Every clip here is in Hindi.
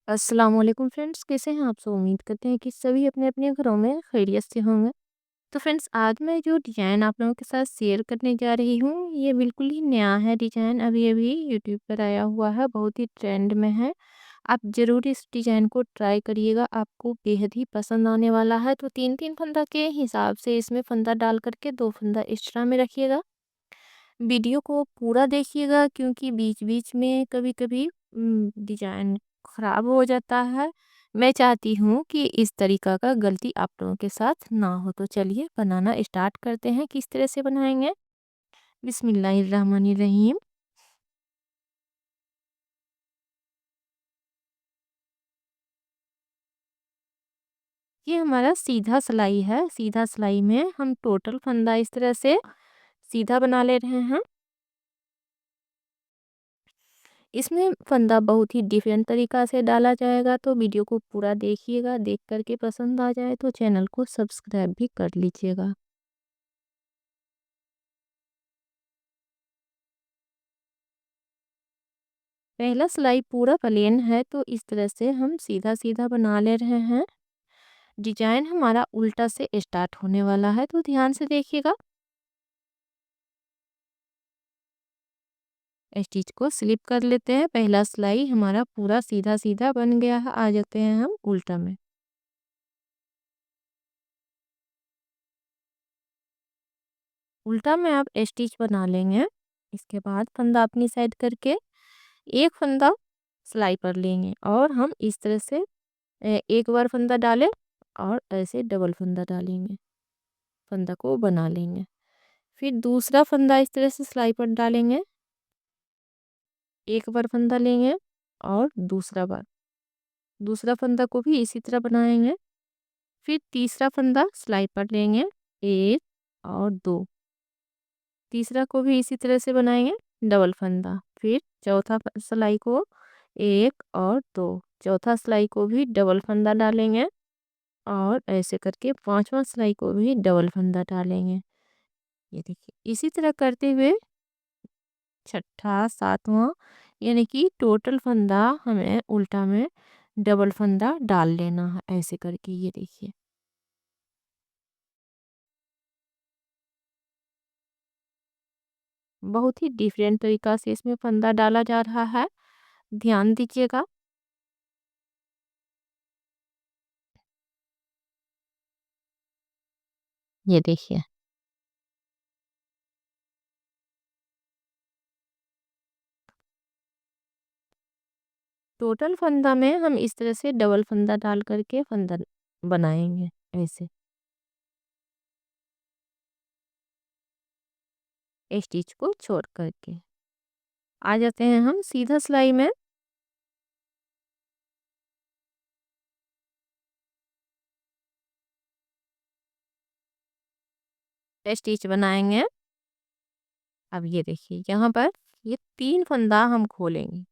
अस्सलाम वालेकुम फ्रेंड्स, कैसे हैं आप सब? उम्मीद करते हैं कि सभी अपने अपने घरों में खैरियत से होंगे। तो फ्रेंड्स, आज मैं जो डिज़ाइन आप लोगों के साथ शेयर करने जा रही हूँ, ये बिल्कुल ही नया है डिज़ाइन, अभी अभी यूट्यूब पर आया हुआ है, बहुत ही ट्रेंड में है। आप ज़रूर इस डिज़ाइन को ट्राई करिएगा, आपको बेहद ही पसंद आने वाला है। तो तीन तीन फंदा के हिसाब से इसमें फंदा डाल करके दो फंदा एक्स्ट्रा में रखिएगा। वीडियो को पूरा देखिएगा, क्योंकि बीच-बीच में कभी-कभी डिज़ाइन ख़राब हो जाता है। मैं चाहती हूँ कि इस तरीक़ा का गलती आप लोगों के साथ ना हो। तो चलिए बनाना स्टार्ट करते हैं। किस तरह से बनाएँगे? बिस्मिल्लाहिर्रहमानिर्रहीम। ये हमारा सीधा सिलाई है। सीधा सिलाई में हम टोटल फंदा इस तरह से सीधा बना ले रहे हैं। इसमें फंदा बहुत ही डिफरेंट तरीक़ा से डाला जाएगा, तो वीडियो को पूरा देखिएगा। देख कर के पसंद आ जाए तो चैनल को सब्सक्राइब भी कर लीजिएगा। पहला सिलाई पूरा प्लेन है, तो इस तरह से हम सीधा-सीधा बना ले रहे हैं। डिज़ाइन हमारा उल्टा से स्टार्ट होने वाला है, तो ध्यान से देखिएगा। स्टिच को स्लिप कर लेते हैं। पहला सिलाई हमारा पूरा सीधा-सीधा बन गया है। आ जाते हैं हम उल्टा में। उल्टा में आप स्टिच बना लेंगे। इसके बाद फंदा अपनी साइड करके एक फंदा सिलाई पर लेंगे और हम इस तरह से एक बार फंदा डालें और ऐसे डबल फंदा डालेंगे, फंदा को बना लेंगे। फिर दूसरा फंदा इस तरह से सिलाई पर डालेंगे, एक बार फंदा लेंगे और दूसरा फंदा को भी इसी तरह बनाएंगे। फिर तीसरा फंदा सिलाई पर लेंगे, एक और दो, तीसरा को भी इसी तरह से बनाएंगे, डबल फंदा। फिर चौथा सिलाई को एक और दो, चौथा सिलाई को भी डबल फंदा डालेंगे और ऐसे करके पांचवा सिलाई को भी डबल फंदा डालेंगे। ये देखिए, इसी तरह करते हुए छठा सातवां, यानी कि टोटल फंदा हमें उल्टा में डबल फंदा डाल लेना है। ऐसे करके ये देखिए, बहुत ही डिफरेंट तरीका से इसमें फंदा डाला जा रहा है, ध्यान दीजिएगा। ये देखिए, टोटल फंदा में हम इस तरह से डबल फंदा डाल करके फंदा बनाएंगे ऐसे, स्टिच को छोड़ करके। आ जाते हैं हम सीधा सिलाई में। स्टिच बनाएंगे। अब ये देखिए, यहाँ पर ये तीन फंदा हम खोलेंगे,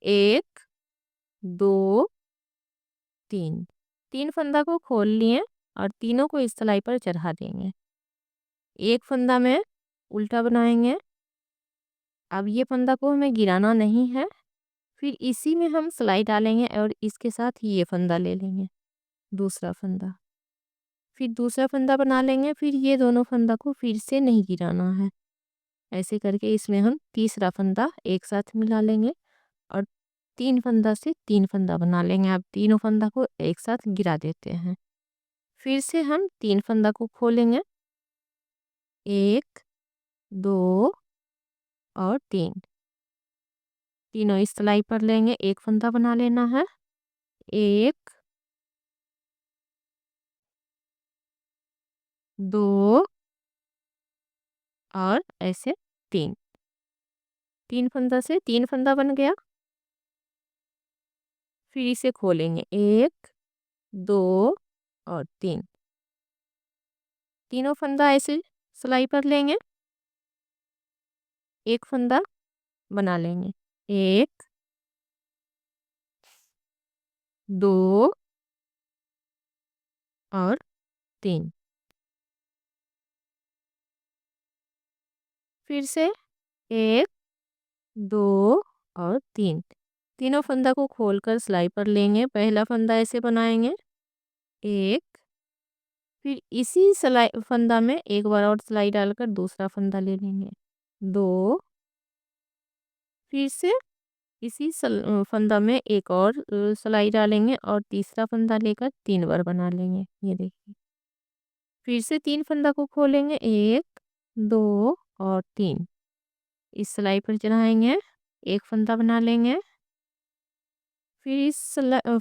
एक, दो, तीन। तीन फंदा को खोल लिए और तीनों को इस सिलाई पर चढ़ा देंगे। एक फंदा में उल्टा बनाएंगे। अब ये फंदा को हमें गिराना नहीं है। फिर इसी में हम सिलाई डालेंगे और इसके साथ ही ये फंदा ले लेंगे, दूसरा फंदा। फिर दूसरा फंदा बना लेंगे। फिर ये दोनों फंदा को फिर से नहीं गिराना है। ऐसे करके इसमें हम तीसरा फंदा एक साथ मिला लेंगे और तीन फंदा से तीन फंदा बना लेंगे। अब तीनों फंदा को एक साथ गिरा देते हैं। फिर से हम तीन फंदा को खोलेंगे, एक, दो और तीन। तीनों इस सिलाई पर लेंगे, एक फंदा बना लेना है, एक, दो और ऐसे तीन। तीन फंदा से तीन फंदा बन गया। फिर इसे खोलेंगे, एक, दो और तीन। तीनों फंदा ऐसे सिलाई पर लेंगे, एक फंदा बना लेंगे, एक, दो और तीन। फिर से एक, दो और तीन। तीनों फंदा को खोलकर सिलाई पर लेंगे। पहला फंदा ऐसे बनाएंगे, एक, फिर इसी सिलाई फंदा में एक बार और सिलाई डालकर दूसरा फंदा ले लेंगे, दो, फिर से इसी फंदा में एक और सिलाई डालेंगे और तीसरा फंदा लेकर 3 बार बना लेंगे। ये देखिए, फिर से 3 फंदा को खोलेंगे, 1, 2 और 3, इस सिलाई पर चढ़ाएंगे, एक फंदा बना लेंगे, फिर इस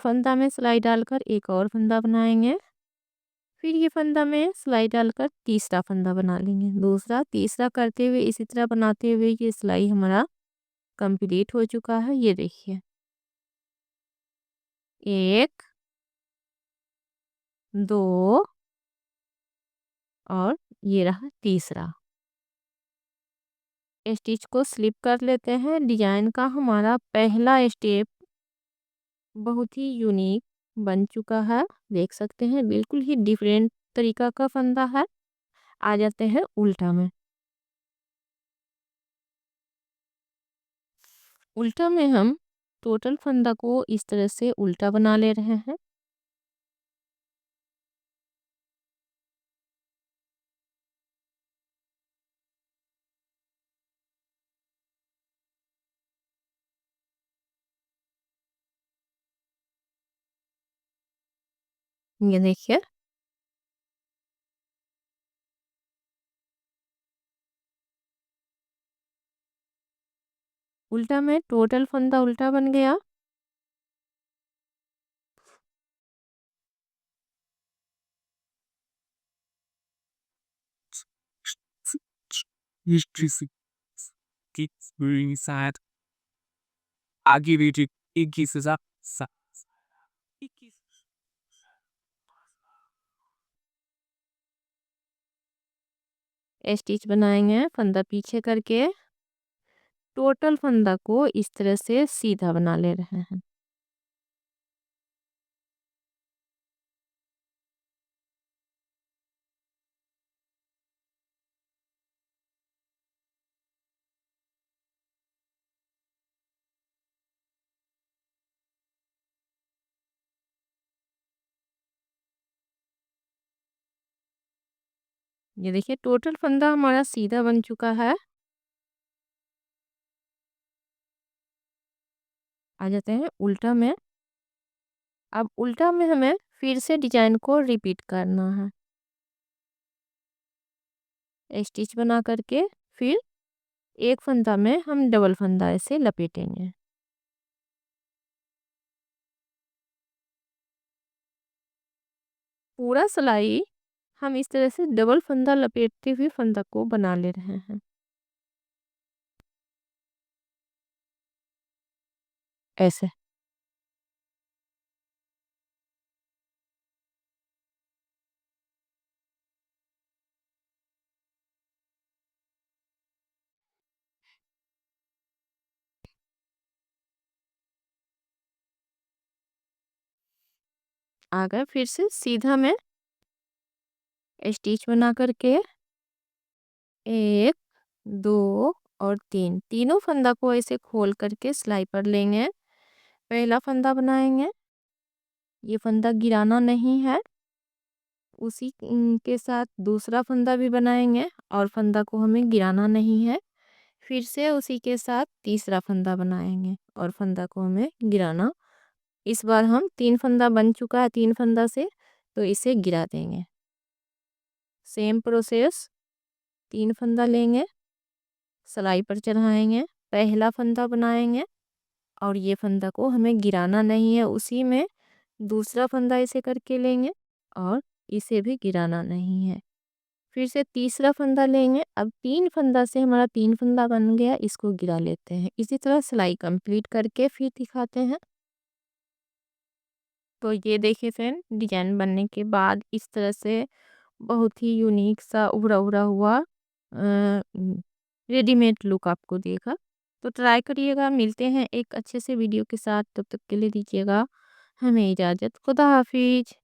फंदा में सिलाई डालकर एक और फंदा बनाएंगे, फिर ये फंदा में सिलाई डालकर तीसरा फंदा बना लेंगे, दूसरा तीसरा करते हुए इसी तरह बनाते हुए ये सिलाई हमारा कंप्लीट हो चुका है। ये देखिए, एक, दो और ये रहा तीसरा। स्टिच को स्लिप कर लेते हैं। डिजाइन का हमारा पहला स्टेप बहुत ही यूनिक बन चुका है, देख सकते हैं बिल्कुल ही डिफरेंट तरीका का फंदा है। आ जाते हैं उल्टा में। उल्टा में हम टोटल फंदा को इस तरह से उल्टा बना ले रहे हैं। ये देखिए, उल्टा में टोटल फंदा उल्टा बन गया। History keeps moving sad. I give it it kisses up. Stitch बनाएंगे फंदा पीछे करके, टोटल फंदा को इस तरह से सीधा बना ले रहे हैं। ये देखिए, टोटल फंदा हमारा सीधा बन चुका है। आ जाते हैं उल्टा में। अब उल्टा में हमें फिर से डिजाइन को रिपीट करना है। स्टिच बना करके फिर एक फंदा में हम डबल फंदा ऐसे लपेटेंगे। पूरा सिलाई हम इस तरह से डबल फंदा लपेटते हुए फंदा को बना ले रहे हैं, ऐसे। आ गए फिर से सीधा में स्टिच बना करके, एक, दो और तीन, तीनों फंदा को ऐसे खोल करके सिलाई पर लेंगे। पहला फंदा बनाएंगे, ये फंदा गिराना नहीं है। उसी के साथ दूसरा फंदा भी बनाएंगे और फंदा को हमें गिराना नहीं है। फिर से उसी के साथ तीसरा फंदा बनाएंगे और फंदा को हमें गिराना। इस बार हम 3 फंदा बन चुका है 3 फंदा से, तो इसे गिरा देंगे। सेम प्रोसेस, 3 फंदा लेंगे, सिलाई पर चढ़ाएंगे, पहला फंदा बनाएंगे और ये फंदा को हमें गिराना नहीं है। उसी में दूसरा फंदा ऐसे करके लेंगे और इसे भी गिराना नहीं है। फिर से तीसरा फंदा लेंगे। अब 3 फंदा से हमारा 3 फंदा बन गया, इसको गिरा लेते हैं। इसी तरह सिलाई कंप्लीट करके फिर दिखाते हैं। तो ये देखिए फ्रेंड, डिजाइन बनने के बाद इस तरह से बहुत ही यूनिक सा उभरा उभरा हुआ रेडीमेड लुक आपको देगा। तो ट्राई करिएगा। मिलते हैं एक अच्छे से वीडियो के साथ, तब तक के लिए दीजिएगा हमें इजाज़त। खुदा हाफिज।